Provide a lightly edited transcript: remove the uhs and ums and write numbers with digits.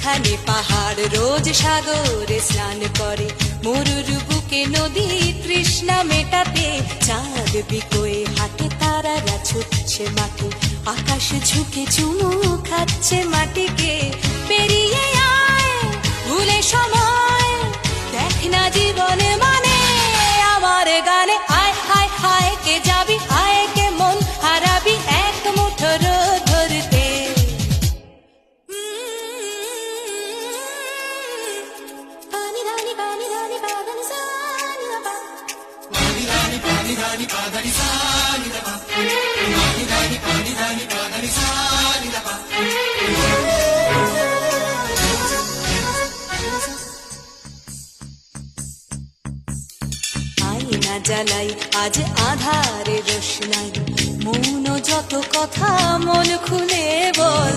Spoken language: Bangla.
যেখানে পাহাড় রোজ সাগরে স্নান করে, মরুর বুকে নদী তৃষ্ণা মেটাতে, চাঁদ বিকোয়ে হাটে তারারা ছুটছে মাঠে, আকাশ ঝুঁকে চুমু খাচ্ছে মাটিকে। পেরিয়ে আয় ভুলে সময়, দেখ না জীবনে মানে আমার গানে। আয় হায় হায় কে যাবি, আয় কে মন হারাবি এক মুঠোর ধরতে। পানি রানি পানি রানি পানি সানি রা পা, পানি রানি পানি সানি রা পা, পানি রানি পানি সানি রা পা। আয়না জ্বালাই আজ আধারে রোশনাই, মৌন যত কথা মন খুলে বল।